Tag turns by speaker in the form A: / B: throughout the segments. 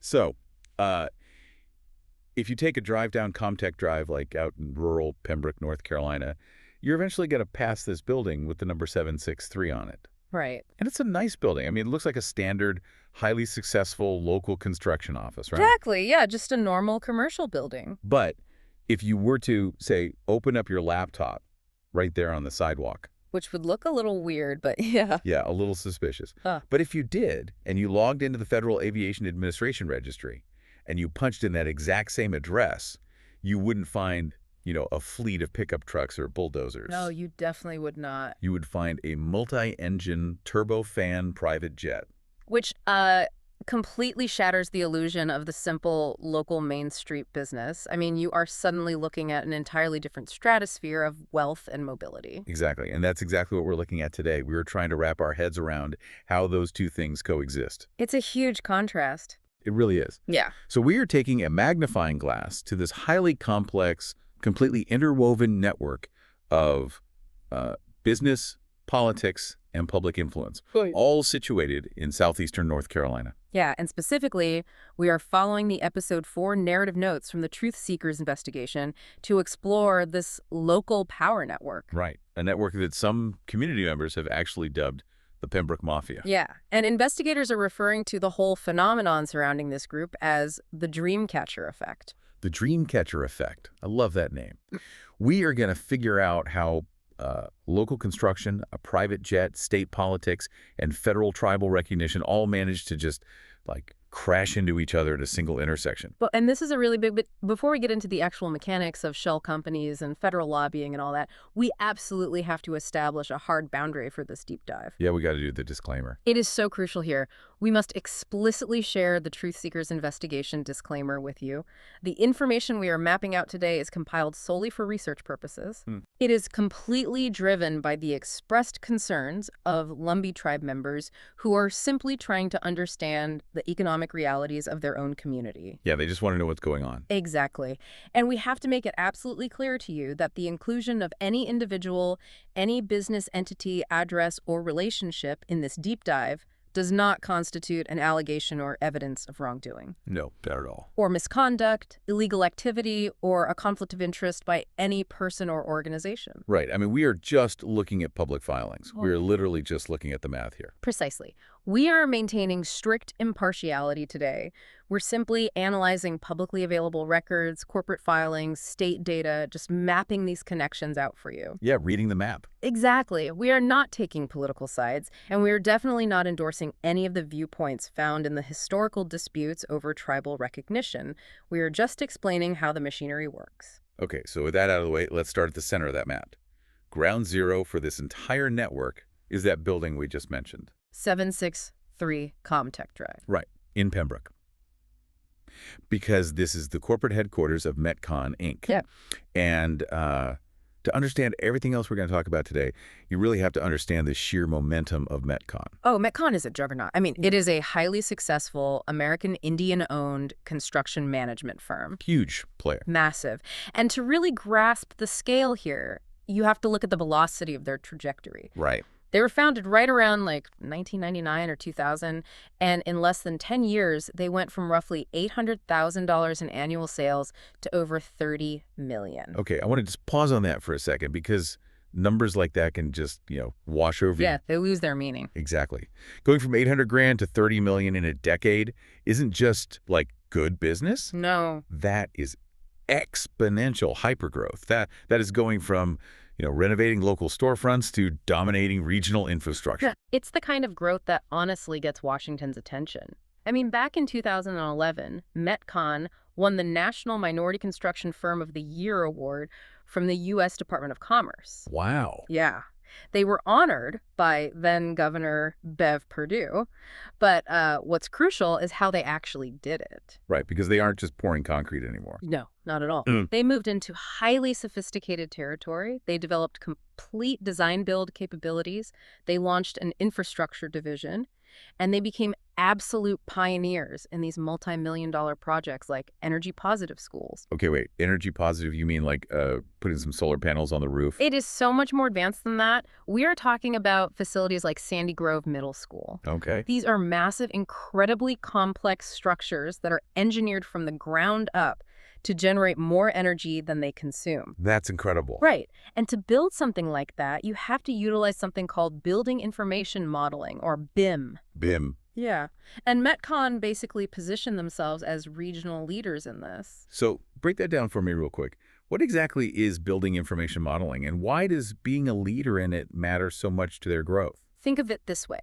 A: So, if you take a drive down Comtech Drive, like out in rural Pembroke, North Carolina, you're eventually going to pass this building with the number 763 on it.
B: Right.
A: And it's a nice building. I mean, it looks like a standard, highly successful local construction office, right?
B: Exactly. Yeah, just a normal commercial building.
A: But if you were to, say, open up your laptop right there on the sidewalk.
B: Which would look a little weird, but yeah.
A: Yeah, a little suspicious.
B: Huh.
A: But if you did, and you logged into the Federal Aviation Administration Registry, and you punched in that exact same address, you wouldn't find, a fleet of pickup trucks or bulldozers.
B: No, you definitely would not.
A: You would find a multi-engine turbofan private jet.
B: Which completely shatters the illusion of the simple local Main Street business. I mean, you are suddenly looking at an entirely different stratosphere of wealth and mobility.
A: Exactly, and that's exactly what we're looking at today. We were trying to wrap our heads around how those two things coexist.
B: It's a huge contrast.
A: It really is.
B: Yeah.
A: So we are taking a magnifying glass to this highly complex, completely interwoven network of business, politics, and public influence, all situated in southeastern North Carolina.
B: Yeah, and specifically, we are following the Episode 4 narrative notes from the Truth Seekers investigation to explore this local power network.
A: Right, a network that some community members have actually dubbed the Pembroke Mafia.
B: Yeah, and investigators are referring to the whole phenomenon surrounding this group as the Dreamcatcher effect.
A: The Dreamcatcher effect. I love that name. We are going to figure out how local construction, a private jet, state politics, and federal tribal recognition all managed to just, crash into each other at a single intersection.
B: Well, and this is a really big bit. Before we get into the actual mechanics of shell companies and federal lobbying and all that, we absolutely have to establish a hard boundary for this deep dive.
A: Yeah, we got to do the disclaimer.
B: It is so crucial here. We must explicitly share the Truth Seekers investigation disclaimer with you. The information we are mapping out today is compiled solely for research purposes. It is completely driven by the expressed concerns of Lumbee tribe members who are simply trying to understand the economic realities of their own community.
A: Yeah, they just want to know what's going on.
B: Exactly. And we have to make it absolutely clear to you that the inclusion of any individual, any business entity, address, or relationship in this deep dive does not constitute an allegation or evidence of wrongdoing.
A: No, not at all.
B: Or misconduct, illegal activity, or a conflict of interest by any person or organization.
A: Right. I mean, we are just looking at public filings. We are literally just looking at the math here.
B: Precisely. We are maintaining strict impartiality today. We're simply analyzing publicly available records, corporate filings, state data, just mapping these connections out for you.
A: Yeah, reading the map.
B: Exactly. We are not taking political sides, and we are definitely not endorsing any of the viewpoints found in the historical disputes over tribal recognition. We are just explaining how the machinery works.
A: Okay, so with that out of the way, let's start at the center of that map. Ground zero for this entire network is that building we just mentioned.
B: 763 Comtech Drive.
A: Right, in Pembroke. Because this is the corporate headquarters of Metcon, Inc.
B: Yeah.
A: And to understand everything else we're going to talk about today, you really have to understand the sheer momentum of Metcon.
B: Oh, Metcon is a juggernaut. I mean, it is a highly successful American Indian-owned construction management firm.
A: Huge player.
B: Massive. And to really grasp the scale here, you have to look at the velocity of their trajectory.
A: Right.
B: They were founded right around 1999 or 2000, and in less than 10 years, they went from roughly $800,000 in annual sales to over $30 million.
A: Okay, I want to just pause on that for a second because numbers like that can just, wash over you.
B: Yeah, they lose their meaning.
A: Exactly. Going from 800 grand to 30 million in a decade isn't just good business.
B: No.
A: That is exponential hypergrowth. That is going from renovating local storefronts to dominating regional infrastructure.
B: It's the kind of growth that honestly gets Washington's attention. I mean, back in 2011, Metcon won the National Minority Construction Firm of the Year award from the U.S. Department of Commerce.
A: Wow.
B: Yeah. They were honored by then-Governor Bev Perdue, but what's crucial is how they actually did it.
A: Right, because they aren't just pouring concrete anymore.
B: No, not at all. They moved into highly sophisticated territory. They developed complete design-build capabilities. They launched an infrastructure division. And they became absolute pioneers in these multi-million-dollar projects like energy-positive schools.
A: Okay, wait. Energy positive, you mean like putting some solar panels on the roof?
B: It is so much more advanced than that. We are talking about facilities like Sandy Grove Middle School.
A: Okay.
B: These are massive, incredibly complex structures that are engineered from the ground up to generate more energy than they consume.
A: That's incredible.
B: Right. And to build something like that, you have to utilize something called Building Information Modeling, or BIM.
A: BIM.
B: Yeah. And Metcon basically positioned themselves as regional leaders in this.
A: So break that down for me real quick. What exactly is building information modeling, and why does being a leader in it matter so much to their growth?
B: Think of it this way.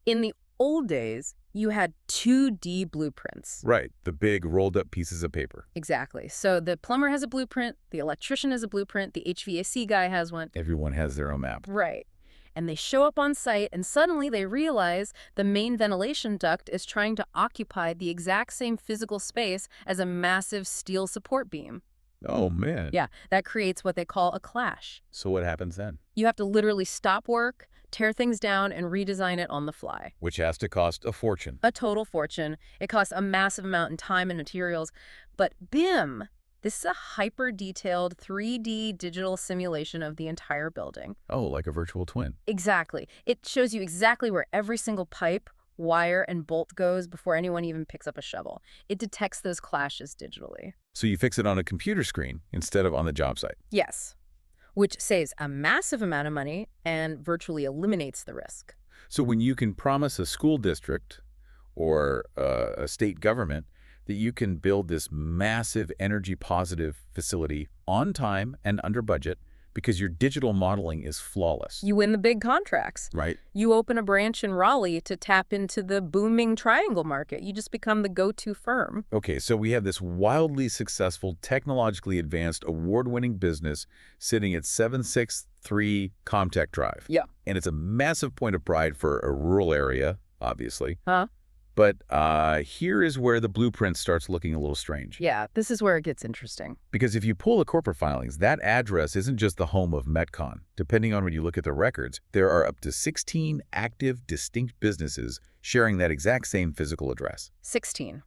B: In the old days, you had 2D blueprints.
A: Right, the big rolled up pieces of paper.
B: Exactly. So the plumber has a blueprint, the electrician has a blueprint, the HVAC guy has one.
A: Everyone has their own map.
B: Right. And they show up on site, and suddenly they realize the main ventilation duct is trying to occupy the exact same physical space as a massive steel support beam.
A: Oh, man.
B: Yeah, that creates what they call a clash.
A: So what happens then?
B: You have to literally stop work, tear things down, and redesign it on the fly.
A: Which has to cost a fortune.
B: A total fortune. It costs a massive amount in time and materials. But BIM, this is a hyper-detailed 3D digital simulation of the entire building.
A: Oh, like a virtual twin.
B: Exactly. It shows you exactly where every single pipe, wire, and bolt goes before anyone even picks up a shovel. It detects those clashes digitally.
A: So you fix it on a computer screen instead of on the job site.
B: Yes, which saves a massive amount of money and virtually eliminates the risk.
A: So when you can promise a school district or a state government that you can build this massive energy-positive facility on time and under budget because your digital modeling is flawless.
B: You win the big contracts.
A: Right.
B: You open a branch in Raleigh to tap into the booming triangle market. You just become the go-to firm.
A: Okay, so we have this wildly successful, technologically advanced, award-winning business sitting at 763 Comtech Drive.
B: Yeah.
A: And it's a massive point of pride for a rural area, obviously.
B: Huh?
A: But here is where the blueprint starts looking a little strange.
B: Yeah, this is where it gets interesting.
A: Because if you pull the corporate filings, that address isn't just the home of Metcon. Depending on when you look at the records, there are up to 16 active, distinct businesses sharing that exact same physical address.
B: 16.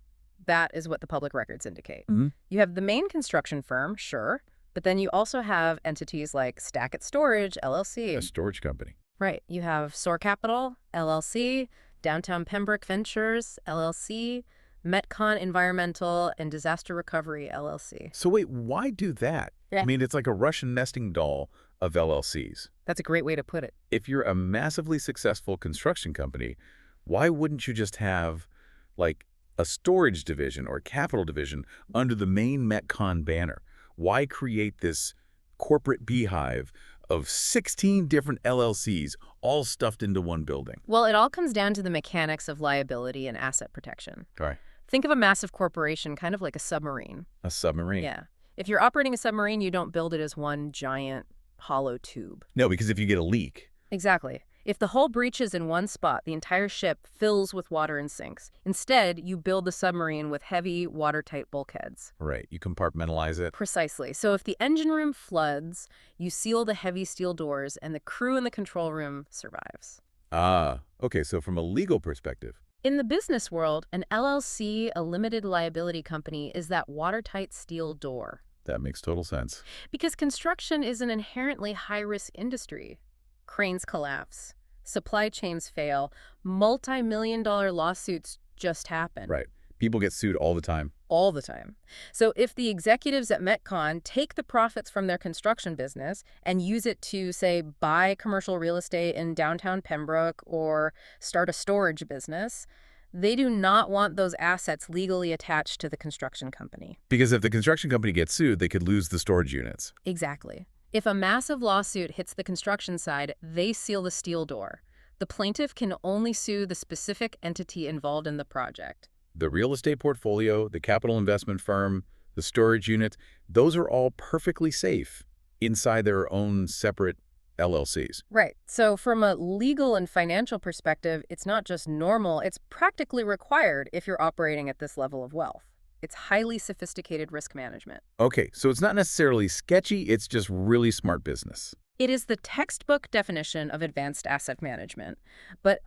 B: That is what the public records indicate.
A: Mm-hmm.
B: You have the main construction firm, sure, but then you also have entities like Stackett Storage, LLC.
A: A storage company.
B: Right. You have Soar Capital, LLC, Downtown Pembroke Ventures, LLC, Metcon Environmental and Disaster Recovery, LLC.
A: So wait, why do that?
B: Yeah.
A: I mean, it's like a Russian nesting doll of LLCs.
B: That's a great way to put it.
A: If you're a massively successful construction company, why wouldn't you just have, like, a storage division or capital division under the main Metcon banner? Why create this corporate beehive of 16 different LLCs all stuffed into one building?
B: Well, it all comes down to the mechanics of liability and asset protection.
A: All right.
B: Think of a massive corporation, kind of like a submarine.
A: A submarine.
B: Yeah. If you're operating a submarine, you don't build it as one giant hollow tube.
A: No, because if you get a leak.
B: Exactly. If the hull breaches in one spot, the entire ship fills with water and sinks. Instead, you build the submarine with heavy, watertight bulkheads.
A: Right. You compartmentalize it.
B: Precisely. So if the engine room floods, you seal the heavy steel doors, and the crew in the control room survives.
A: Ah, okay. So from a legal perspective.
B: In the business world, an LLC, a limited liability company, is that watertight steel door.
A: That makes total sense.
B: Because construction is an inherently high-risk industry. Cranes collapse, supply chains fail, multi-million-dollar lawsuits just happen.
A: Right. People get sued all the time.
B: All the time. So if the executives at Metcon take the profits from their construction business and use it to, say, buy commercial real estate in downtown Pembroke or start a storage business, they do not want those assets legally attached to the construction company.
A: Because if the construction company gets sued, they could lose the storage units.
B: Exactly. If a massive lawsuit hits the construction side, they seal the steel door. The plaintiff can only sue the specific entity involved in the project.
A: The real estate portfolio, the capital investment firm, the storage units, those are all perfectly safe inside their own separate LLCs.
B: Right. So from a legal and financial perspective, it's not just normal, it's practically required if you're operating at this level of wealth. It's highly sophisticated risk management.
A: Okay, so it's not necessarily sketchy, it's just really smart business.
B: It is the textbook definition of advanced asset management. But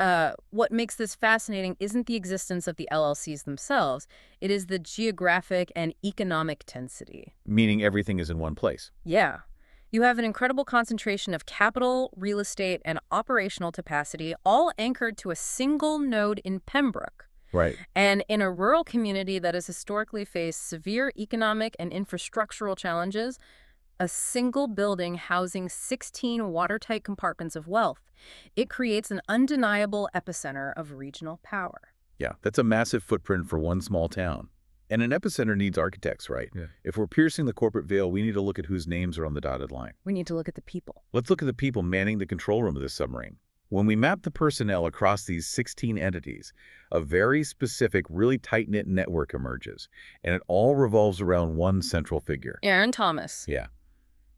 B: what makes this fascinating isn't the existence of the LLCs themselves. It is the geographic and economic density.
A: Meaning everything is in one place.
B: Yeah. You have an incredible concentration of capital, real estate, and operational capacity, all anchored to a single node in Pembroke.
A: Right.
B: And in a rural community that has historically faced severe economic and infrastructural challenges, a single building housing 16 watertight compartments of wealth, it creates an undeniable epicenter of regional power.
A: Yeah, that's a massive footprint for one small town. And an epicenter needs architects, right? Yeah. If we're piercing the corporate veil, we need to look at whose names are on the dotted line.
B: We need to look at the people.
A: Let's look at the people manning the control room of this submarine. When we map the personnel across these 16 entities, a very specific, really tight-knit network emerges, and it all revolves around one central figure.
B: Aaron Thomas.
A: Yeah.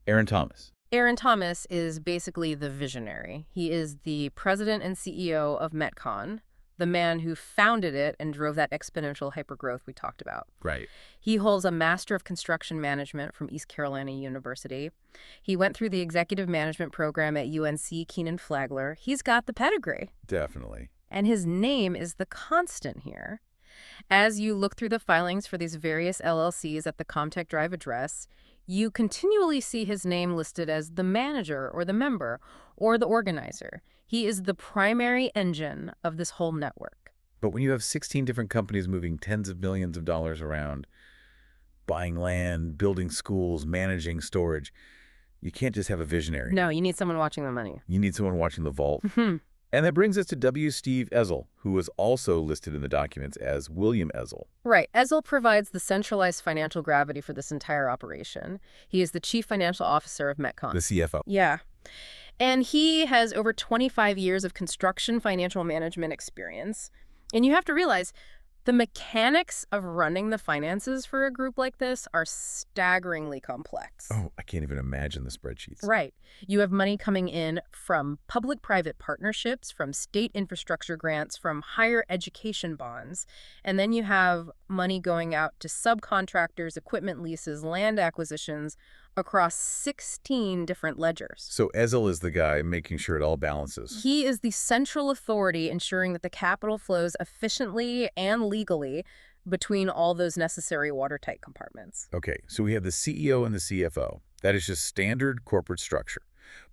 A: Aaron Thomas.
B: Aaron Thomas is basically the visionary. He is the president and CEO of Metcon, the man who founded it and drove that exponential hypergrowth we talked about.
A: Right.
B: He holds a Master of Construction Management from East Carolina University. He went through the executive management program at UNC Kenan-Flagler. He's got the pedigree.
A: Definitely.
B: And his name is the constant here. As you look through the filings for these various LLCs at the Comtech Drive address, you continually see his name listed as the manager or the member or the organizer. He is the primary engine of this whole network.
A: But when you have 16 different companies moving tens of millions of dollars around, buying land, building schools, managing storage, you can't just have a visionary.
B: No, you need someone watching the money.
A: You need someone watching the vault. And that brings us to W. Steve Ezel, who was also listed in the documents as William Ezel.
B: Right. Ezel provides the centralized financial gravity for this entire operation. He is the chief financial officer of Metcon.
A: The CFO.
B: Yeah. And he has over 25 years of construction financial management experience. And you have to realize the mechanics of running the finances for a group like this are staggeringly complex.
A: Oh, I can't even imagine the spreadsheets.
B: Right. You have money coming in from public-private partnerships, from state infrastructure grants, from higher education bonds. And then you have money going out to subcontractors, equipment leases, land acquisitions across 16 different ledgers.
A: So Ezel is the guy making sure it all balances.
B: He is the central authority ensuring that the capital flows efficiently and legally between all those necessary watertight compartments.
A: Okay, so we have the CEO and the CFO. That is just standard corporate structure.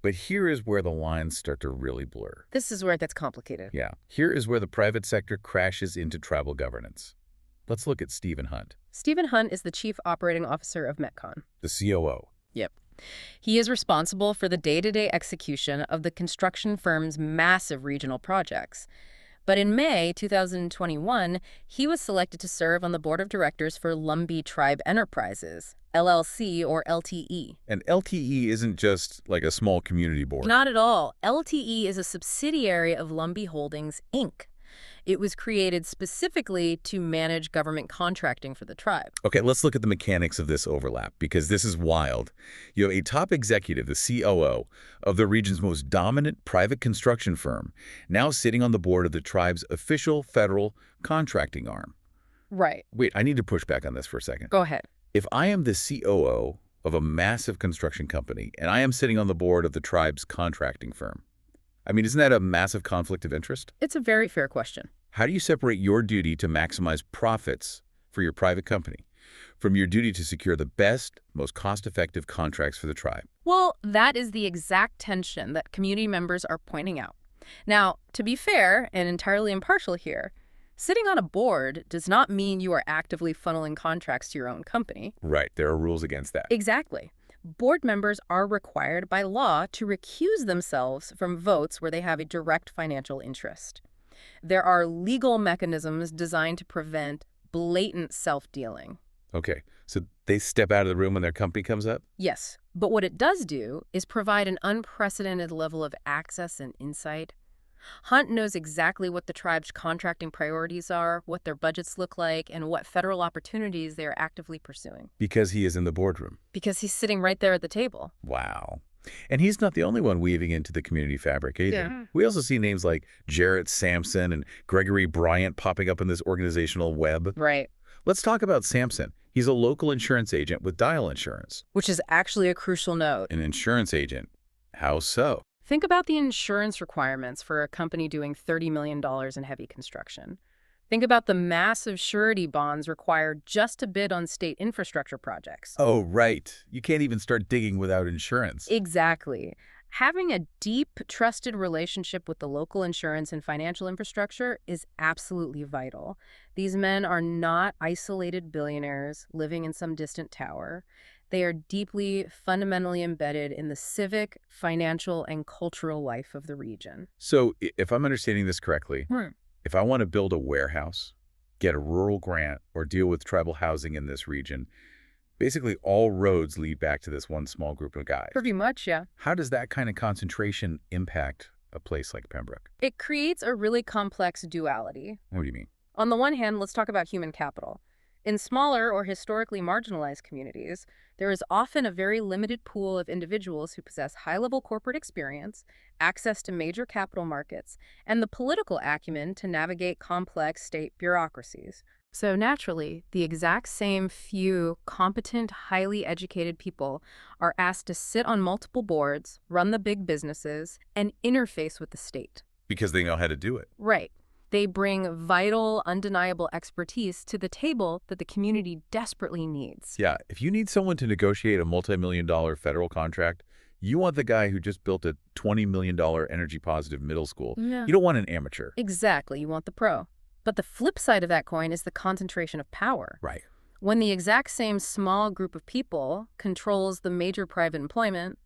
A: But here is where the lines start to really blur.
B: This is where it gets complicated.
A: Yeah, here is where the private sector crashes into tribal governance. Let's look at Stephen Hunt.
B: Stephen Hunt is the Chief Operating Officer of Metcon.
A: The COO.
B: Yep. He is responsible for the day-to-day execution of the construction firm's massive regional projects. But in May 2021, he was selected to serve on the board of directors for Lumbee Tribe Enterprises, LLC or LTE.
A: And LTE isn't just like a small community board.
B: Not at all. LTE is a subsidiary of Lumbee Holdings, Inc. It was created specifically to manage government contracting for the tribe.
A: Okay, let's look at the mechanics of this overlap, because this is wild. You have a top executive, the COO, of the region's most dominant private construction firm, now sitting on the board of the tribe's official federal contracting arm.
B: Right.
A: Wait, I need to push back on this for a second.
B: Go ahead.
A: If I am the COO of a massive construction company, and I am sitting on the board of the tribe's contracting firm, I mean, isn't that a massive conflict of interest?
B: It's a very fair question.
A: How do you separate your duty to maximize profits for your private company from your duty to secure the best, most cost-effective contracts for the tribe?
B: Well, that is the exact tension that community members are pointing out. Now, to be fair and entirely impartial here, sitting on a board does not mean you are actively funneling contracts to your own company.
A: Right. There are rules against that.
B: Exactly. Board members are required by law to recuse themselves from votes where they have a direct financial interest. There are legal mechanisms designed to prevent blatant self-dealing.
A: Okay, so they step out of the room when their company comes up?
B: Yes, but what it does do is provide an unprecedented level of access and insight. Hunt knows exactly what the tribe's contracting priorities are, what their budgets look like, and what federal opportunities they are actively pursuing.
A: Because he is in the boardroom.
B: Because he's sitting right there at the table.
A: Wow. And he's not the only one weaving into the community fabric either.
B: Yeah.
A: We also see names like Jarrett Sampson and Gregory Bryant popping up in this organizational web.
B: Right.
A: Let's talk about Sampson. He's a local insurance agent with Dial Insurance.
B: Which is actually a crucial note.
A: An insurance agent How so?
B: Think about the insurance requirements for a company doing $30 million in heavy construction. Think about the massive surety bonds required just to bid on state infrastructure projects.
A: Oh, right. You can't even start digging without insurance.
B: Exactly. Having a deep, trusted relationship with the local insurance and financial infrastructure is absolutely vital. These men are not isolated billionaires living in some distant tower. They are deeply, fundamentally embedded in the civic, financial, and cultural life of the region.
A: So, if I'm understanding this correctly, if I want to build a warehouse, get a rural grant, or deal with tribal housing in this region, basically all roads lead back to this one small group of guys.
B: Pretty much, yeah.
A: How does that kind of concentration impact a place like Pembroke?
B: It creates a really complex duality.
A: What do you mean?
B: On the one hand, let's talk about human capital. In smaller or historically marginalized communities, there is often a very limited pool of individuals who possess high-level corporate experience, access to major capital markets, and the political acumen to navigate complex state bureaucracies. So naturally, the exact same few competent, highly educated people are asked to sit on multiple boards, run the big businesses, and interface with the state.
A: Because they know how to do it.
B: Right. They bring vital, undeniable expertise to the table that the community desperately needs.
A: Yeah, if you need someone to negotiate a multi-million-dollar federal contract, you want the guy who just built a $20 million energy-positive middle school.
B: Yeah.
A: You don't want an amateur.
B: Exactly. You want the pro. But the flip side of that coin is the concentration of power.
A: Right.
B: When the exact same small group of people controls the major private employment,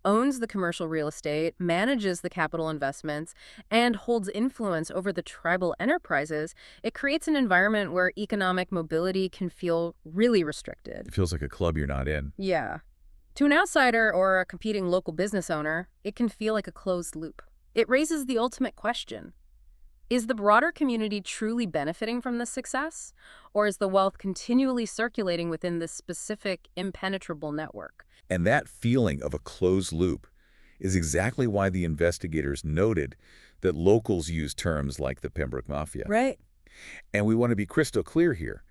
B: owns the commercial real estate, manages the capital investments, and holds influence over the tribal enterprises, it creates an environment where economic mobility can feel really restricted.
A: It feels like a club you're not in.
B: Yeah. To an outsider or a competing local business owner, it can feel like a closed loop. It raises the ultimate question. Is the broader community truly benefiting from this success? Or is the wealth continually circulating within this specific, impenetrable network?
A: And that feeling of a closed loop is exactly why the investigators noted that locals use terms like the Pembroke Mafia.
B: Right.
A: And we want to be crystal clear here.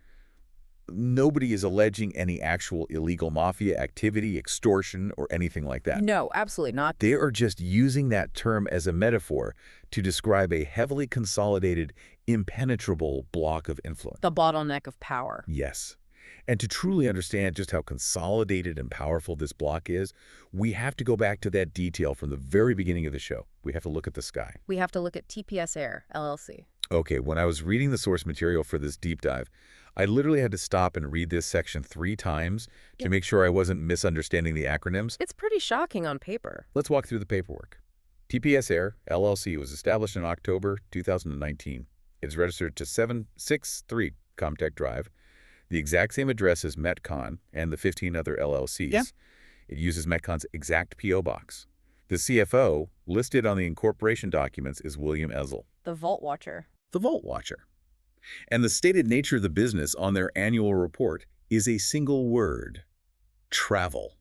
A: Nobody is alleging any actual illegal mafia activity, extortion, or anything like that.
B: No, absolutely not.
A: They are just using that term as a metaphor to describe a heavily consolidated, impenetrable block of influence.
B: The bottleneck of power.
A: Yes. And to truly understand just how consolidated and powerful this block is, we have to go back to that detail from the very beginning of the show. We have to look at the sky.
B: We have to look at TPS Air, LLC.
A: Okay, when I was reading the source material for this deep dive, I literally had to stop and read this section 3 times to make sure I wasn't misunderstanding the acronyms.
B: It's pretty shocking on paper.
A: Let's walk through the paperwork. TPS Air, LLC, was established in October 2019. It's registered to 763 Comtech Drive, the exact same address as Metcon and the 15 other LLCs.
B: Yeah.
A: It uses Metcon's exact P.O. box. The CFO, listed on the incorporation documents, is William Ezel,
B: The Vault Watcher.
A: the Vault Watcher. And the stated nature of the business on their annual report is a single word: travel.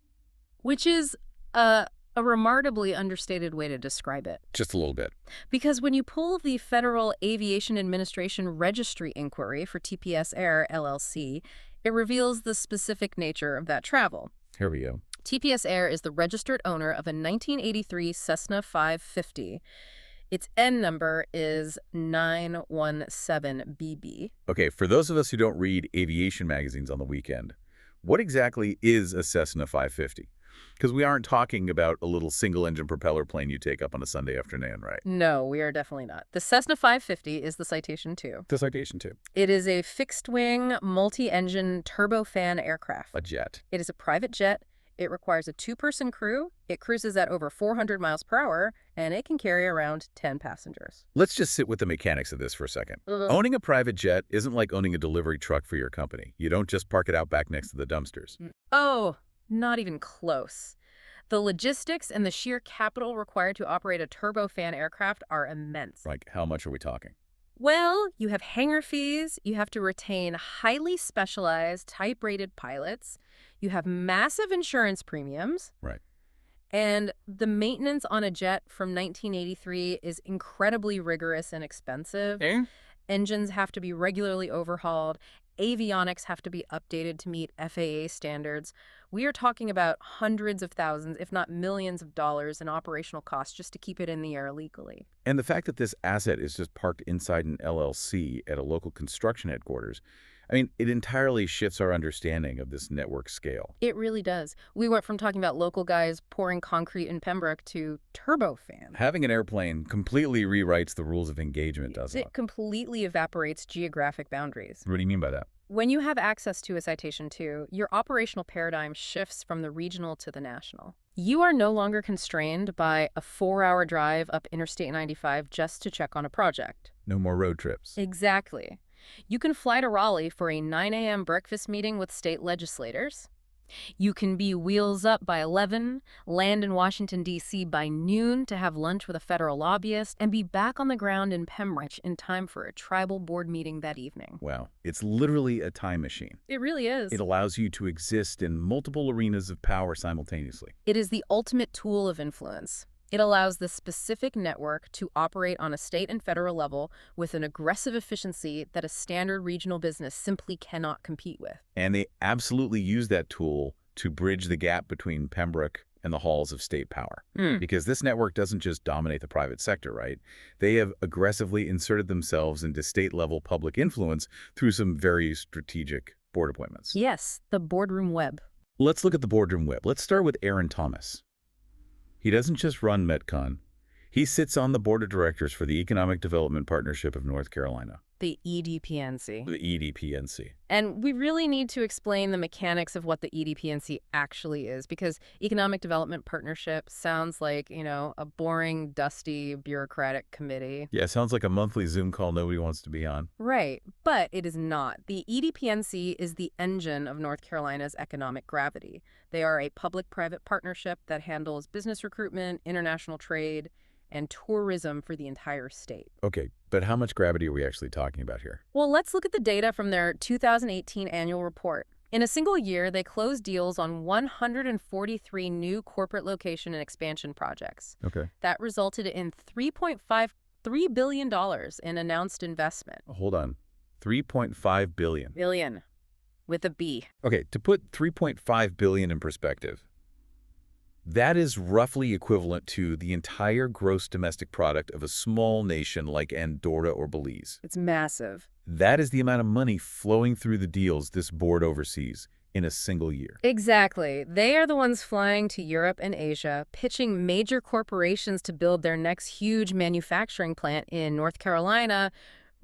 B: Which is a remarkably understated way to describe it.
A: Just a little bit.
B: Because when you pull the Federal Aviation Administration Registry Inquiry for TPS Air, LLC, it reveals the specific nature of that travel.
A: Here we go.
B: TPS Air is the registered owner of a 1983 Cessna 550. Its N number is 917BB.
A: Okay, for those of us who don't read aviation magazines on the weekend, what exactly is a Cessna 550? Because we aren't talking about a little single-engine propeller plane you take up on a Sunday afternoon, right?
B: No, we are definitely not. The Cessna 550 is the Citation 2.
A: The Citation 2.
B: It is a fixed-wing, multi-engine turbofan aircraft.
A: A jet.
B: It is a private jet. It requires a 2-person crew. It cruises at over 400 miles per hour, and it can carry around 10 passengers.
A: Let's just sit with the mechanics of this for a second. Owning a private jet isn't like owning a delivery truck for your company. You don't just park it out back next to the dumpsters.
B: Oh, not even close. The logistics and the sheer capital required to operate a turbofan aircraft are immense.
A: Like, how much are we talking?
B: Well, you have hangar fees, you have to retain highly specialized, type-rated pilots, you have massive insurance premiums.
A: Right.
B: And the maintenance on a jet from 1983 is incredibly rigorous and expensive. Engines have to be regularly overhauled, Avionics have to be updated to meet FAA standards. We are talking about hundreds of thousands, if not millions of dollars in operational costs just to keep it in the air legally.
A: And the fact that this asset is just parked inside an LLC at a local construction headquarters, I mean, it entirely shifts our understanding of this network scale.
B: It really does. We went from talking about local guys pouring concrete in Pembroke to turbofan.
A: Having an airplane completely rewrites the rules of engagement, doesn't it?
B: It completely evaporates geographic boundaries.
A: What do you mean by that?
B: When you have access to a Citation II, your operational paradigm shifts from the regional to the national. You are no longer constrained by a 4-hour drive up Interstate 95 just to check on a project.
A: No more road trips.
B: Exactly. You can fly to Raleigh for a 9 a.m. breakfast meeting with state legislators. You can be wheels up by 11, land in Washington, D.C. by noon to have lunch with a federal lobbyist, and be back on the ground in Pembroke in time for a tribal board meeting that evening.
A: Wow. It's literally a time machine.
B: It really is.
A: It allows you to exist in multiple arenas of power simultaneously.
B: It is the ultimate tool of influence. It allows the specific network to operate on a state and federal level with an aggressive efficiency that a standard regional business simply cannot compete with.
A: And they absolutely use that tool to bridge the gap between Pembroke and the halls of state power. Because this network doesn't just dominate the private sector, right? They have aggressively inserted themselves into state-level public influence through some very strategic board appointments.
B: Yes, the boardroom web.
A: Let's look at the boardroom web. Let's start with Aaron Thomas. He doesn't just run Metcon. He sits on the board of directors for the Economic Development Partnership of North Carolina.
B: The EDPNC.
A: The EDPNC.
B: And we really need to explain the mechanics of what the EDPNC actually is, because Economic Development Partnership sounds like, a boring, dusty, bureaucratic committee.
A: Yeah, sounds like a monthly Zoom call nobody wants to be on.
B: Right, but it is not. The EDPNC is the engine of North Carolina's economic gravity. They are a public-private partnership that handles business recruitment, international trade, and tourism for the entire state.
A: Okay, but how much gravity are we actually talking about here?
B: Well, let's look at the data from their 2018 annual report. In a single year, they closed deals on 143 new corporate location and expansion projects.
A: Okay.
B: That resulted in $3.53 billion in announced investment.
A: Hold on. $3.5 billion.
B: Billion. With a B.
A: Okay, to put $3.5 billion in perspective, that is roughly equivalent to the entire gross domestic product of a small nation like Andorra or Belize.
B: It's massive.
A: That is the amount of money flowing through the deals this board oversees in a single year.
B: Exactly. They are the ones flying to Europe and Asia, pitching major corporations to build their next huge manufacturing plant in North Carolina,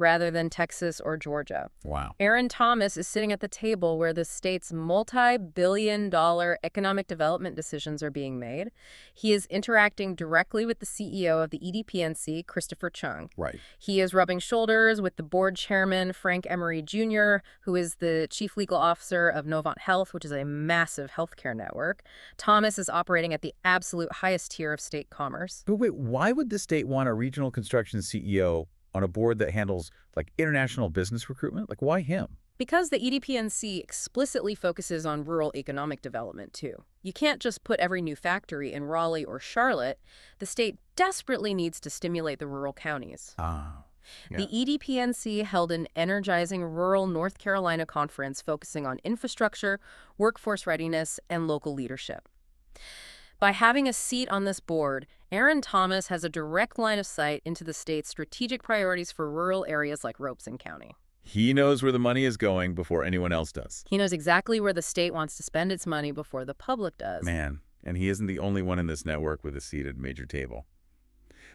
B: rather than Texas or Georgia.
A: Wow.
B: Aaron Thomas is sitting at the table where the state's multi-billion-dollar economic development decisions are being made. He is interacting directly with the CEO of the EDPNC, Christopher Chung.
A: Right.
B: He is rubbing shoulders with the board chairman, Frank Emery Jr., who is the chief legal officer of Novant Health, which is a massive healthcare network. Thomas is operating at the absolute highest tier of state commerce.
A: But wait, why would the state want a regional construction CEO on a board that handles, international business recruitment? Why him?
B: Because the EDPNC explicitly focuses on rural economic development, too. You can't just put every new factory in Raleigh or Charlotte. The state desperately needs to stimulate the rural counties.
A: Ah. Yeah.
B: The EDPNC held an energizing rural North Carolina conference focusing on infrastructure, workforce readiness, and local leadership. By having a seat on this board, Aaron Thomas has a direct line of sight into the state's strategic priorities for rural areas like Robeson County.
A: He knows where the money is going before anyone else does.
B: He knows exactly where the state wants to spend its money before the public does.
A: Man, and he isn't the only one in this network with a seat at a major table.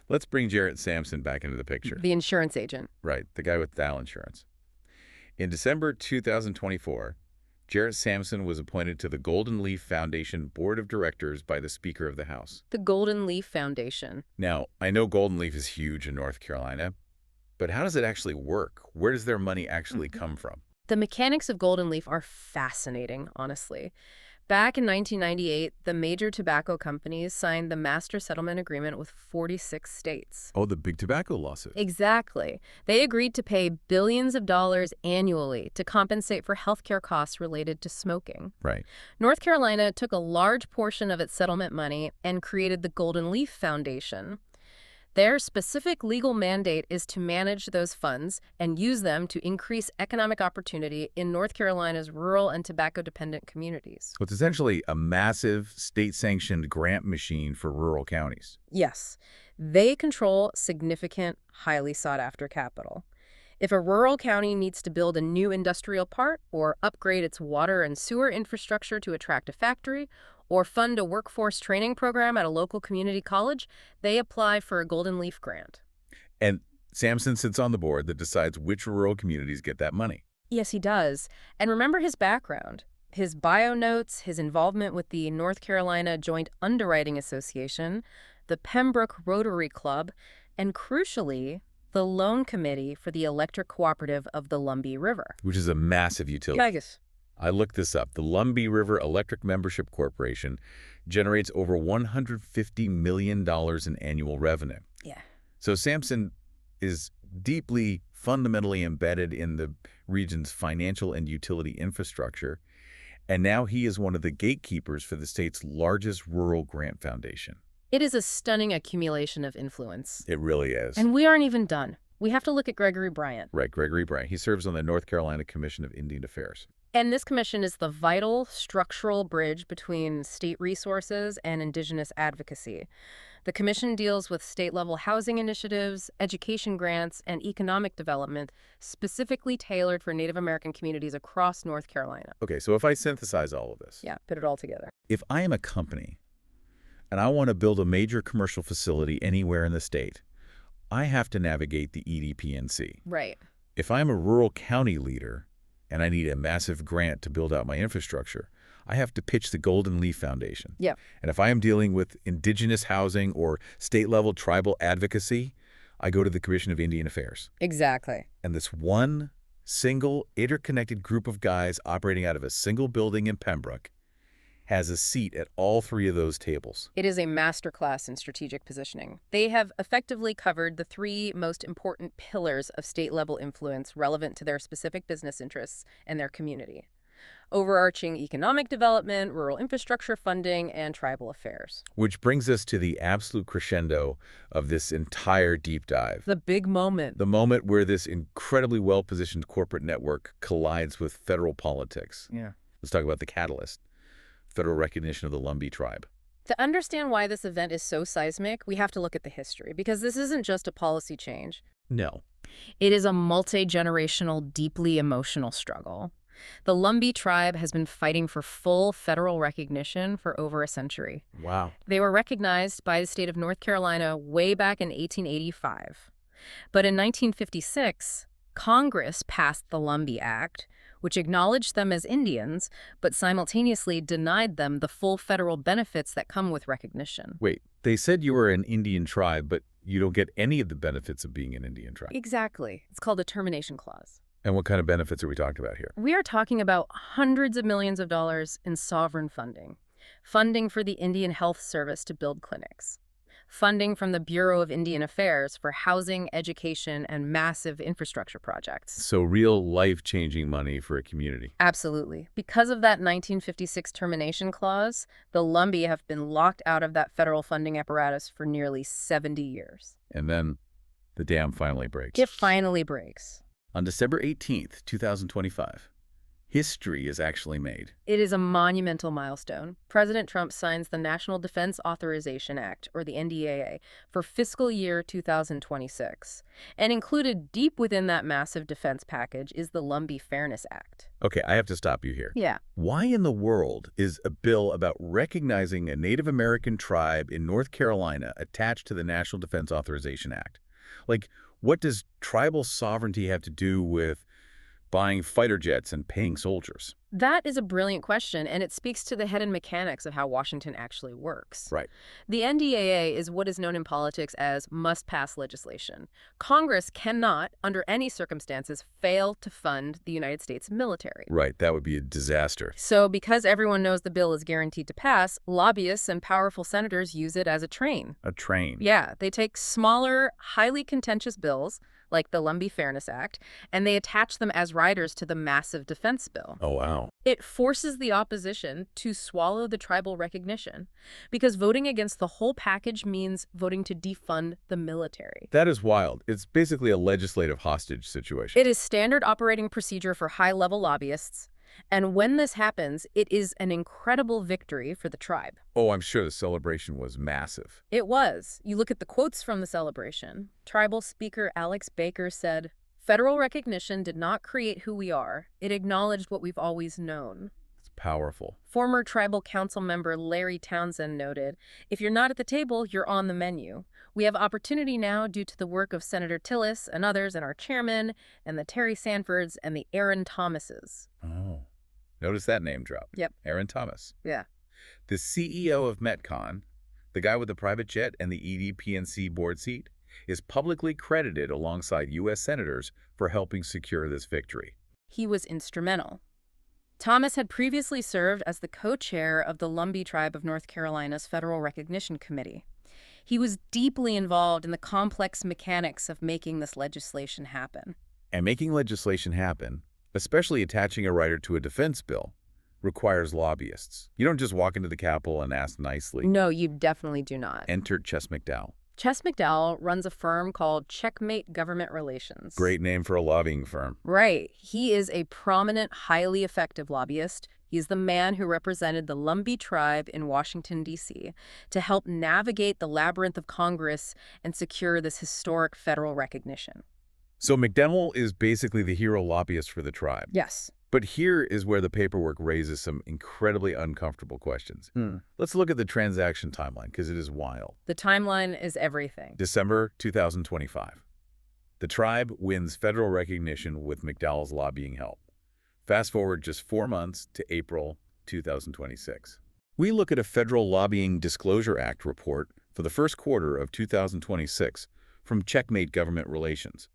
A: Let's bring Jarrett Sampson back into the picture.
B: The insurance agent.
A: Right, the guy with Dow Insurance. In December 2024, Jarrett Sampson was appointed to the Golden Leaf Foundation Board of Directors by the Speaker of the House.
B: The Golden Leaf Foundation.
A: Now, I know Golden Leaf is huge in North Carolina, but how does it actually work? Where does their money actually come from?
B: The mechanics of Golden Leaf are fascinating, honestly. Back in 1998, the major tobacco companies signed the Master Settlement Agreement with 46 states.
A: Oh, the big tobacco lawsuit.
B: Exactly. They agreed to pay billions of dollars annually to compensate for healthcare costs related to smoking.
A: Right.
B: North Carolina took a large portion of its settlement money and created the Golden Leaf Foundation. Their specific legal mandate is to manage those funds and use them to increase economic opportunity in North Carolina's rural and tobacco-dependent communities.
A: So it's essentially a massive state-sanctioned grant machine for rural counties.
B: Yes, they control significant, highly sought-after capital. If a rural county needs to build a new industrial park or upgrade its water and sewer infrastructure to attract a factory, or fund a workforce training program at a local community college, they apply for a Golden Leaf grant.
A: And Sampson sits on the board that decides which rural communities get that money.
B: Yes, he does. And remember his background. His bio notes, his involvement with the North Carolina Joint Underwriting Association, the Pembroke Rotary Club, and crucially, the loan committee for the electric cooperative of the Lumbee River.
A: Which is a massive utility.
B: Yes.
A: I looked this up. The Lumbee River Electric Membership Corporation generates over $150 million in annual revenue.
B: Yeah.
A: So Sampson is deeply, fundamentally embedded in the region's financial and utility infrastructure, and now he is one of the gatekeepers for the state's largest rural grant foundation.
B: It is a stunning accumulation of influence.
A: It really is.
B: And we aren't even done. We have to look at Gregory Bryant.
A: Right, Gregory Bryant. He serves on the North Carolina Commission of Indian Affairs.
B: And this commission is the vital structural bridge between state resources and indigenous advocacy. The commission deals with state-level housing initiatives, education grants, and economic development specifically tailored for Native American communities across North Carolina.
A: Okay, so if I synthesize all of this.
B: Yeah, put it all together.
A: If I am a company and I want to build a major commercial facility anywhere in the state, I have to navigate the EDPNC.
B: Right.
A: If I'm a rural county leader and I need a massive grant to build out my infrastructure, I have to pitch the Golden Leaf Foundation.
B: Yeah.
A: And if I am dealing with indigenous housing or state-level tribal advocacy, I go to the Commission of Indian Affairs.
B: Exactly.
A: And this one single interconnected group of guys operating out of a single building in Pembroke has a seat at all three of those tables.
B: It is a masterclass in strategic positioning. They have effectively covered the three most important pillars of state-level influence relevant to their specific business interests and their community: overarching economic development, rural infrastructure funding, and tribal affairs.
A: Which brings us to the absolute crescendo of this entire deep dive.
B: The big moment.
A: The moment where this incredibly well-positioned corporate network collides with federal politics.
B: Yeah.
A: Let's talk about the catalyst: federal recognition of the Lumbee tribe.
B: To understand why this event is so seismic, we have to look at the history, because this isn't just a policy change.
A: No.
B: It is a multi-generational, deeply emotional struggle. The Lumbee tribe has been fighting for full federal recognition for over a century.
A: Wow.
B: They were recognized by the state of North Carolina way back in 1885. But in 1956, Congress passed the Lumbee Act, which acknowledged them as Indians, but simultaneously denied them the full federal benefits that come with recognition.
A: Wait, they said you were an Indian tribe, but you don't get any of the benefits of being an Indian tribe.
B: Exactly. It's called a termination clause.
A: And what kind of benefits are we talking about here?
B: We are talking about hundreds of millions of dollars in sovereign funding. Funding for the Indian Health Service to build clinics. Funding from the Bureau of Indian Affairs for housing, education, and massive infrastructure projects.
A: So real life-changing money for a community.
B: Absolutely. Because of that 1956 termination clause, the Lumbee have been locked out of that federal funding apparatus for nearly 70 years.
A: And then the dam finally breaks.
B: It finally breaks.
A: On December 18th, 2025, history is actually made.
B: It is a monumental milestone. President Trump signs the National Defense Authorization Act, or the NDAA, for fiscal year 2026. And included deep within that massive defense package is the Lumbee Fairness Act.
A: Okay, I have to stop you here.
B: Yeah.
A: Why in the world is a bill about recognizing a Native American tribe in North Carolina attached to the National Defense Authorization Act? Like, what does tribal sovereignty have to do with buying fighter jets and paying soldiers?
B: That is a brilliant question, and it speaks to the hidden mechanics of how Washington actually works.
A: Right.
B: The NDAA is what is known in politics as must-pass legislation. Congress cannot, under any circumstances, fail to fund the United States military.
A: Right, that would be a disaster.
B: So because everyone knows the bill is guaranteed to pass, lobbyists and powerful senators use it as a train.
A: A train.
B: Yeah, they take smaller, highly contentious bills, like the Lumbee Fairness Act, and they attach them as riders to the massive defense bill.
A: Oh, wow.
B: It forces the opposition to swallow the tribal recognition, because voting against the whole package means voting to defund the military.
A: That is wild. It's basically a legislative hostage situation.
B: It is standard operating procedure for high-level lobbyists, and when this happens, it is an incredible victory for the tribe.
A: Oh, I'm sure the celebration was massive.
B: It was. You look at the quotes from the celebration. Tribal Speaker Alex Baker said, "Federal recognition did not create who we are. It acknowledged what we've always known."
A: It's powerful.
B: Former tribal council member Larry Townsend noted, "If you're not at the table, you're on the menu. We have opportunity now due to the work of Senator Tillis and others and our chairman and the Terry Sanfords and the Aaron Thomases."
A: Oh. Notice that name drop.
B: Yep.
A: Aaron Thomas.
B: Yeah.
A: The CEO of Metcon, the guy with the private jet and the EDPNC board seat, is publicly credited alongside U.S. senators for helping secure this victory.
B: He was instrumental. Thomas had previously served as the co-chair of the Lumbee Tribe of North Carolina's Federal Recognition Committee. He was deeply involved in the complex mechanics of making this legislation happen.
A: And making legislation happen, especially attaching a rider to a defense bill, requires lobbyists. You don't just walk into the Capitol and ask nicely.
B: No, you definitely do not.
A: Enter Chess McDowell.
B: Chess McDowell runs a firm called Checkmate Government Relations.
A: Great name for a lobbying firm.
B: Right. He is a prominent, highly effective lobbyist. He's the man who represented the Lumbee tribe in Washington, D.C., to help navigate the labyrinth of Congress and secure this historic federal recognition.
A: So McDowell is basically the hero lobbyist for the tribe.
B: Yes.
A: But here is where the paperwork raises some incredibly uncomfortable questions. Let's look at the transaction timeline, because it is wild.
B: The timeline is everything.
A: December 2025. The tribe wins federal recognition with McDowell's lobbying help. Fast forward just 4 months to April 2026. We look at a Federal Lobbying Disclosure Act report for the first quarter of 2026 from Checkmate Government Relations.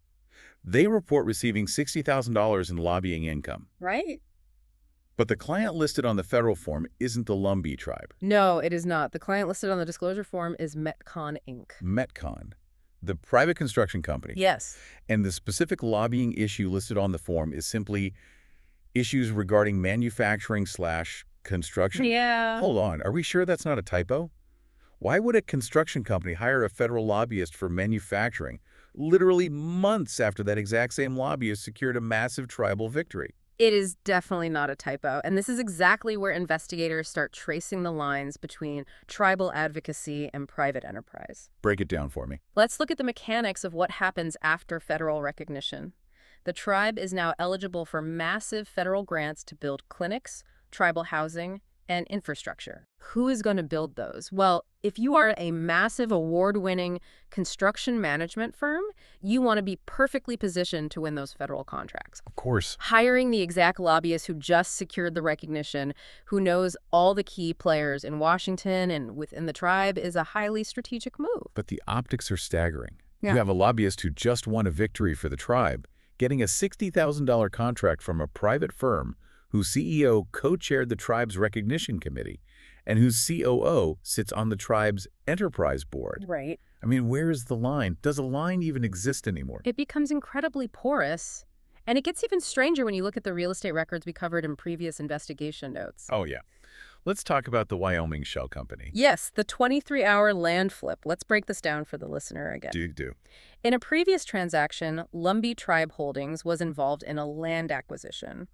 A: They report receiving $60,000 in lobbying income.
B: Right?
A: But the client listed on the federal form isn't the Lumbee tribe.
B: No, it is not. The client listed on the disclosure form is Metcon, Inc.
A: Metcon, the private construction company.
B: Yes.
A: And the specific lobbying issue listed on the form is simply issues regarding manufacturing/construction.
B: Yeah.
A: Hold on, are we sure that's not a typo? Why would a construction company hire a federal lobbyist for manufacturing, literally months after that exact same lobbyist secured a massive tribal victory?
B: It is definitely not a typo, and this is exactly where investigators start tracing the lines between tribal advocacy and private enterprise.
A: Break it down for me.
B: Let's look at the mechanics of what happens after federal recognition. The tribe is now eligible for massive federal grants to build clinics, tribal housing, and infrastructure. Who is going to build those? Well, if you are a massive award-winning construction management firm, you want to be perfectly positioned to win those federal contracts.
A: Of course.
B: Hiring the exact lobbyist who just secured the recognition, who knows all the key players in Washington and within the tribe, is a highly strategic move.
A: But the optics are staggering.
B: Yeah.
A: You have a lobbyist who just won a victory for the tribe, getting a $60,000 contract from a private firm whose CEO co-chaired the tribe's recognition committee and whose COO sits on the tribe's enterprise board.
B: Right.
A: I mean, where is the line? Does a line even exist anymore?
B: It becomes incredibly porous, and it gets even stranger when you look at the real estate records we covered in previous investigation notes.
A: Oh, yeah. Let's talk about the Wyoming Shell Company.
B: Yes, the 23-hour land flip. Let's break this down for the listener again.
A: Do.
B: In a previous transaction, Lumbee Tribe Holdings was involved in a land acquisition.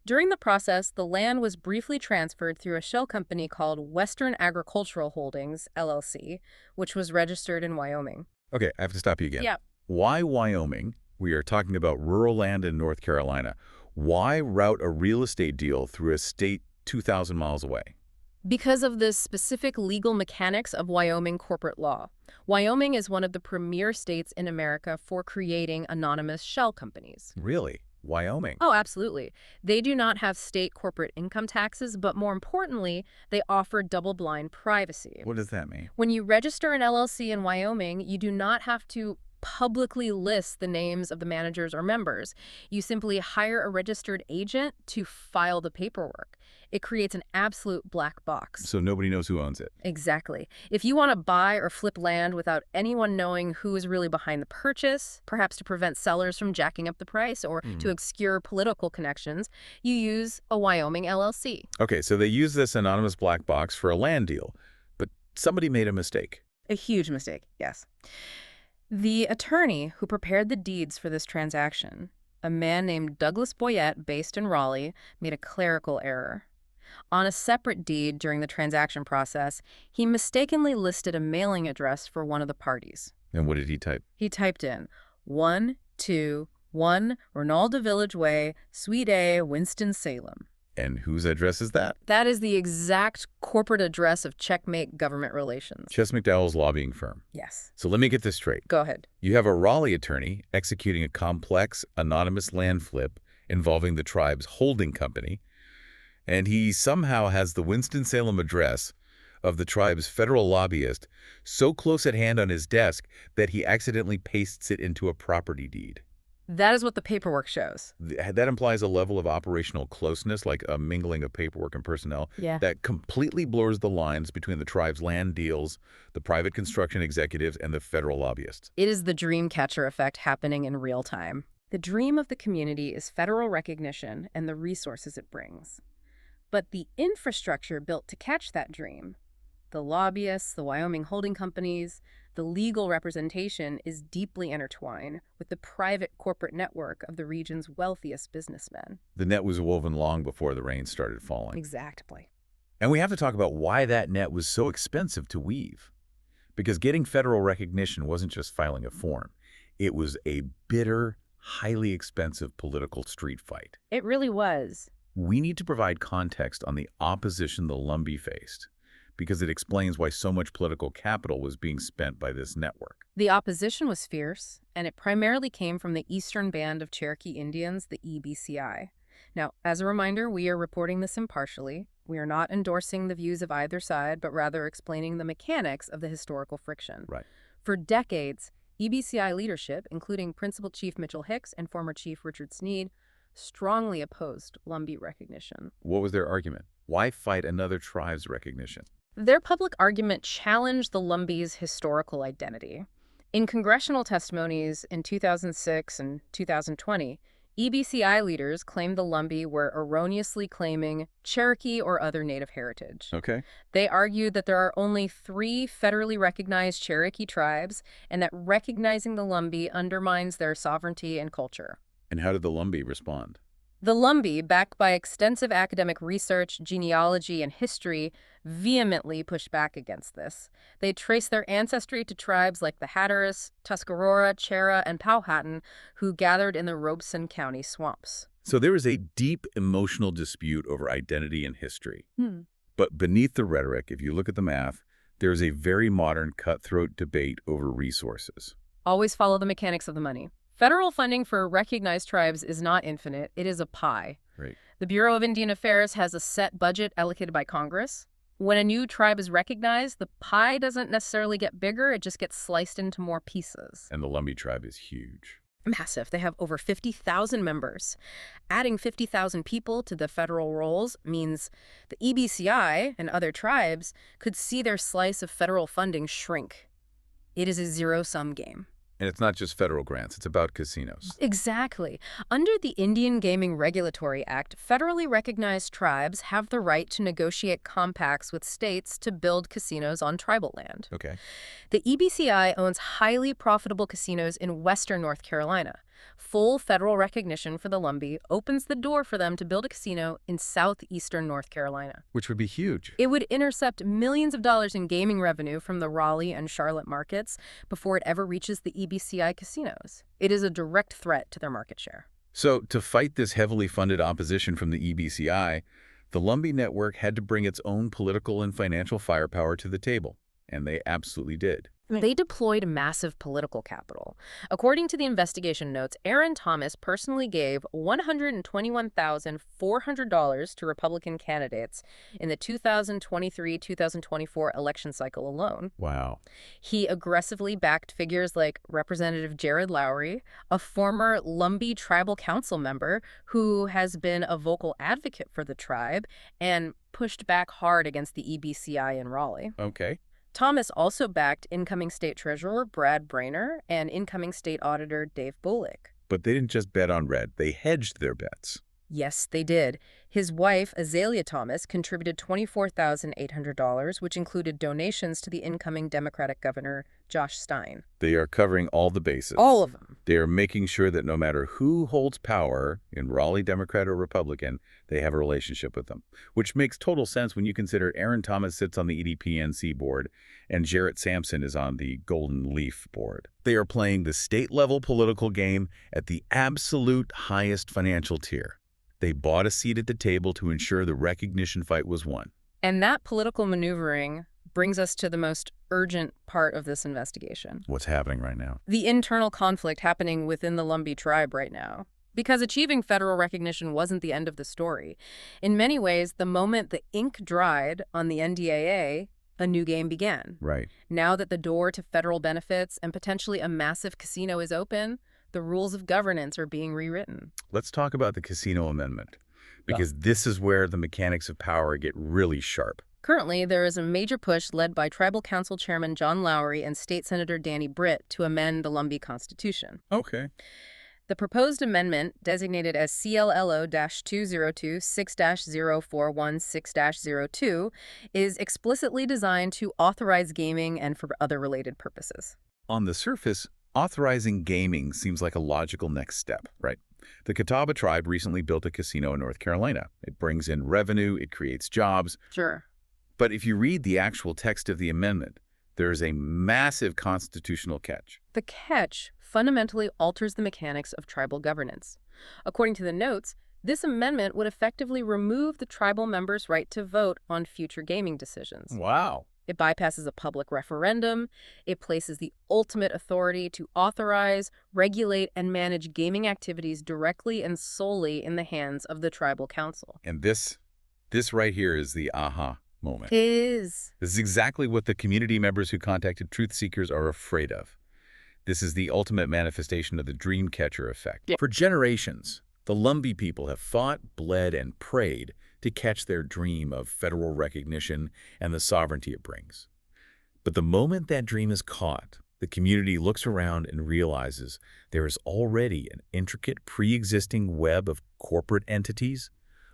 B: During the process, the land was briefly transferred through a shell company called Western Agricultural Holdings, LLC, which was registered in Wyoming.
A: Okay, I have to stop you again.
B: Yeah.
A: Why Wyoming? We are talking about rural land in North Carolina. Why route a real estate deal through a state 2,000 miles away?
B: Because of the specific legal mechanics of Wyoming corporate law. Wyoming is one of the premier states in America for creating anonymous shell companies.
A: Really? Wyoming?
B: Oh, absolutely. They do not have state corporate income taxes, but more importantly, they offer double-blind privacy.
A: What does that mean?
B: When you register an LLC in Wyoming, you do not have to publicly list the names of the managers or members. You simply hire a registered agent to file the paperwork. It creates an absolute black box.
A: So nobody knows who owns it.
B: Exactly. If you want to buy or flip land without anyone knowing who is really behind the purchase, perhaps to prevent sellers from jacking up the price or to obscure political connections, you use a Wyoming LLC.
A: Okay, so they use this anonymous black box for a land deal, but somebody made a mistake.
B: A huge mistake, yes. The attorney who prepared the deeds for this transaction, a man named Douglas Boyette based in Raleigh, made a clerical error. On a separate deed during the transaction process, he mistakenly listed a mailing address for one of the parties.
A: And what did he type?
B: He typed in 121 Ronaldo Village Way, Suite A, Winston-Salem.
A: And whose address is that?
B: That is the exact corporate address of Checkmate Government Relations.
A: Chess McDowell's lobbying firm.
B: Yes.
A: So let me get this straight.
B: Go ahead.
A: You have a Raleigh attorney executing a complex, anonymous land flip involving the tribe's holding company, and he somehow has the Winston-Salem address of the tribe's federal lobbyist so close at hand on his desk that he accidentally pastes it into a property deed.
B: That is what the paperwork shows.
A: That implies a level of operational closeness, like a mingling of paperwork and personnel, that completely blurs the lines between the tribe's land deals, the private construction executives, and the federal lobbyists.
B: It is the dream catcher effect happening in real time. The dream of the community is federal recognition and the resources it brings. But the infrastructure built to catch that dream, the lobbyists, the Wyoming holding companies, the legal representation is deeply intertwined with the private corporate network of the region's wealthiest businessmen.
A: The net was woven long before the rain started falling.
B: Exactly.
A: And we have to talk about why that net was so expensive to weave. Because getting federal recognition wasn't just filing a form. It was a bitter, highly expensive political street fight.
B: It really was.
A: We need to provide context on the opposition the Lumbee faced, because it explains why so much political capital was being spent by this network.
B: The opposition was fierce, and it primarily came from the Eastern Band of Cherokee Indians, the EBCI. Now, as a reminder, we are reporting this impartially. We are not endorsing the views of either side, but rather explaining the mechanics of the historical friction.
A: Right.
B: For decades, EBCI leadership, including Principal Chief Mitchell Hicks and former Chief Richard Sneed, strongly opposed Lumbee recognition.
A: What was their argument? Why fight another tribe's recognition?
B: Their public argument challenged the Lumbee's historical identity. In congressional testimonies in 2006 and 2020, EBCI leaders claimed the Lumbee were erroneously claiming Cherokee or other Native heritage.
A: Okay.
B: They argued that there are only 3 federally recognized Cherokee tribes and that recognizing the Lumbee undermines their sovereignty and culture.
A: And how did the Lumbee respond?
B: The Lumbee, backed by extensive academic research, genealogy, and history, vehemently pushed back against this. They traced their ancestry to tribes like the Hatteras, Tuscarora, Chera, and Powhatan, who gathered in the Robeson County swamps.
A: So there is a deep emotional dispute over identity and history. But beneath the rhetoric, if you look at the math, there is a very modern cutthroat debate over resources.
B: Always follow the mechanics of the money. Federal funding for recognized tribes is not infinite. It is a pie.
A: Right.
B: The Bureau of Indian Affairs has a set budget allocated by Congress. When a new tribe is recognized, the pie doesn't necessarily get bigger. It just gets sliced into more pieces.
A: And the Lumbee tribe is huge.
B: Massive. They have over 50,000 members. Adding 50,000 people to the federal rolls means the EBCI and other tribes could see their slice of federal funding shrink. It is a zero-sum game.
A: And it's not just federal grants, it's about casinos.
B: Exactly. Under the Indian Gaming Regulatory Act, federally recognized tribes have the right to negotiate compacts with states to build casinos on tribal land.
A: Okay.
B: The EBCI owns highly profitable casinos in western North Carolina. Full federal recognition for the Lumbee opens the door for them to build a casino in southeastern North Carolina.
A: Which would be huge.
B: It would intercept millions of dollars in gaming revenue from the Raleigh and Charlotte markets before it ever reaches the EBCI casinos. It is a direct threat to their market share.
A: So to fight this heavily funded opposition from the EBCI, the Lumbee network had to bring its own political and financial firepower to the table. And they absolutely did.
B: They deployed massive political capital. According to the investigation notes, Aaron Thomas personally gave $121,400 to Republican candidates in the 2023-2024 election cycle alone.
A: Wow.
B: He aggressively backed figures like Representative Jared Lowry, a former Lumbee tribal council member who has been a vocal advocate for the tribe and pushed back hard against the EBCI in Raleigh.
A: Okay.
B: Thomas also backed incoming state treasurer Brad Brainer and incoming state auditor Dave Bullock.
A: But they didn't just bet on red. They hedged their bets.
B: Yes, they did. His wife, Azalea Thomas, contributed $24,800, which included donations to the incoming Democratic governor, Josh Stein.
A: They are covering all the bases.
B: All of them.
A: They are making sure that no matter who holds power in Raleigh, Democrat or Republican, they have a relationship with them, which makes total sense when you consider Aaron Thomas sits on the EDPNC board and Jarrett Sampson is on the Golden Leaf board. They are playing the state-level political game at the absolute highest financial tier. They bought a seat at the table to ensure the recognition fight was won.
B: And that political maneuvering brings us to the most urgent part of this investigation.
A: What's happening right now?
B: The internal conflict happening within the Lumbee tribe right now. Because achieving federal recognition wasn't the end of the story. In many ways, the moment the ink dried on the NDAA, a new game began.
A: Right.
B: Now that the door to federal benefits and potentially a massive casino is open, the rules of governance are being rewritten.
A: Let's talk about the casino amendment, because this is where the mechanics of power get really sharp.
B: Currently, there is a major push led by Tribal Council Chairman John Lowry and State Senator Danny Britt to amend the Lumbee Constitution.
A: Okay.
B: The proposed amendment, designated as CLLO-202-6-0416-02, is explicitly designed to authorize gaming and for other related purposes.
A: On the surface, authorizing gaming seems like a logical next step, right? The Catawba tribe recently built a casino in North Carolina. It brings in revenue, it creates jobs.
B: Sure.
A: But if you read the actual text of the amendment, there is a massive constitutional catch.
B: The catch fundamentally alters the mechanics of tribal governance. According to the notes, this amendment would effectively remove the tribal members' right to vote on future gaming decisions.
A: Wow.
B: It bypasses a public referendum. It places the ultimate authority to authorize, regulate, and manage gaming activities directly and solely in the hands of the tribal council.
A: And this right here is the aha moment.
B: It is.
A: This is exactly what the community members who contacted Truth Seekers are afraid of. This is the ultimate manifestation of the dream catcher effect.
B: Yeah.
A: For generations, the Lumbee people have fought, bled, and prayed to catch their dream of federal recognition and the sovereignty it brings. But the moment that dream is caught, the community looks around and realizes there is already an intricate pre-existing web of corporate entities,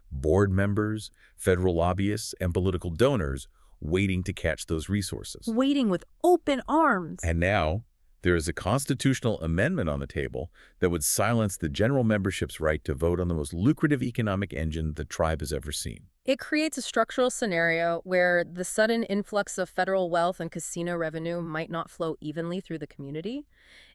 A: board members, federal lobbyists, and political donors waiting to catch those resources.
B: Waiting with open arms.
A: And now, there is a constitutional amendment on the table that would silence the general membership's right to vote on the most lucrative economic engine the tribe has ever seen.
B: It creates a structural scenario where the sudden influx of federal wealth and casino revenue might not flow evenly through the community.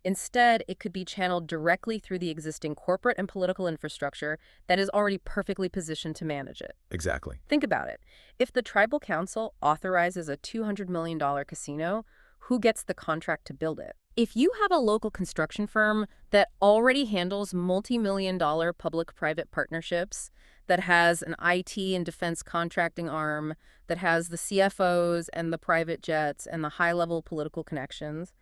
B: Instead, it could be channeled directly through the existing corporate and political infrastructure that is already perfectly positioned to manage it.
A: Exactly.
B: Think about it. If the tribal council authorizes a $200 million casino, who gets the contract to build it? If you have a local construction firm that already handles multi-million-dollar public-private partnerships, that has an IT and defense contracting arm, that has the CFOs and the private jets and the high-level political connections,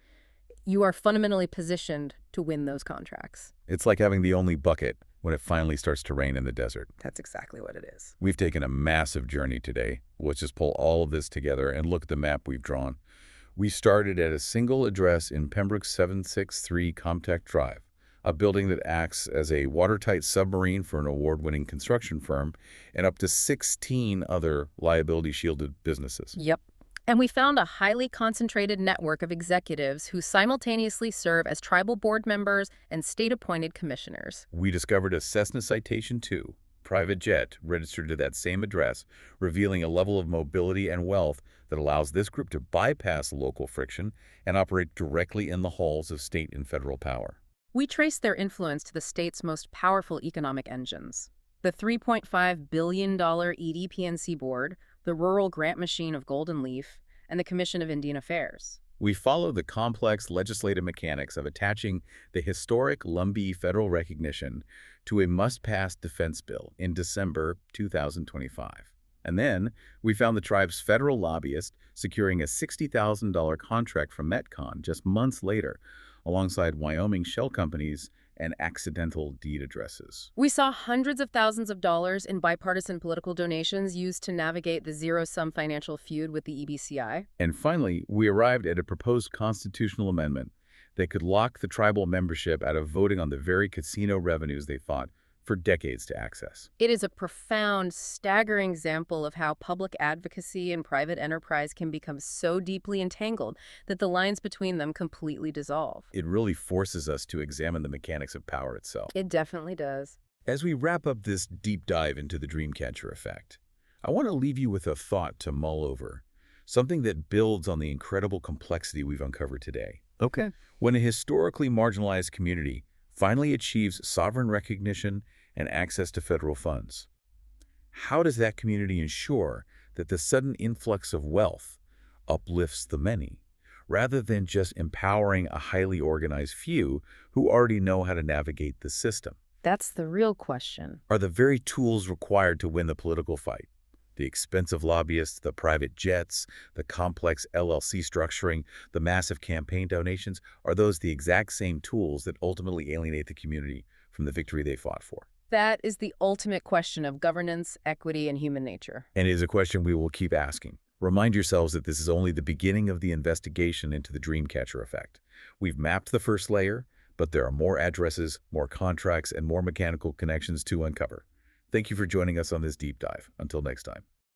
B: you are fundamentally positioned to win those contracts.
A: It's like having the only bucket when it finally starts to rain in the desert.
B: That's exactly what it is.
A: We've taken a massive journey today. Let's just pull all of this together and look at the map we've drawn. We started at a single address in Pembroke 763 Comtech Drive, a building that acts as a watertight submarine for an award-winning construction firm, and up to 16 other liability-shielded businesses.
B: Yep. And we found a highly concentrated network of executives who simultaneously serve as tribal board members and state-appointed commissioners.
A: We discovered a Cessna Citation II private jet registered to that same address, revealing a level of mobility and wealth that allows this group to bypass local friction and operate directly in the halls of state and federal power.
B: We traced their influence to the state's most powerful economic engines. The $3.5 billion EDPNC board, the rural grant machine of Golden Leaf, and the Commission of Indian Affairs.
A: We follow the complex legislative mechanics of attaching the historic Lumbee federal recognition to a must-pass defense bill in December 2025. And then we found the tribe's federal lobbyist securing a $60,000 contract from Metcon just months later, alongside Wyoming shell companies and accidental deed addresses.
B: We saw hundreds of thousands of dollars in bipartisan political donations used to navigate the zero-sum financial feud with the EBCI.
A: And finally, we arrived at a proposed constitutional amendment that could lock the tribal membership out of voting on the very casino revenues they fought for decades to access.
B: It is a profound, staggering example of how public advocacy and private enterprise can become so deeply entangled that the lines between them completely dissolve.
A: It really forces us to examine the mechanics of power itself.
B: It definitely does.
A: As we wrap up this deep dive into the Dreamcatcher effect, I want to leave you with a thought to mull over, something that builds on the incredible complexity we've uncovered today.
C: Okay.
A: When a historically marginalized community finally achieves sovereign recognition and access to federal funds, how does that community ensure that the sudden influx of wealth uplifts the many, rather than just empowering a highly organized few who already know how to navigate the system?
B: That's the real question.
A: Are the very tools required to win the political fight, the expensive lobbyists, the private jets, the complex LLC structuring, the massive campaign donations, are those the exact same tools that ultimately alienate the community from the victory they fought for?
B: That is the ultimate question of governance, equity, and human nature.
A: And it is a question we will keep asking. Remind yourselves that this is only the beginning of the investigation into the Dreamcatcher effect. We've mapped the first layer, but there are more addresses, more contracts, and more mechanical connections to uncover. Thank you for joining us on this deep dive. Until next time.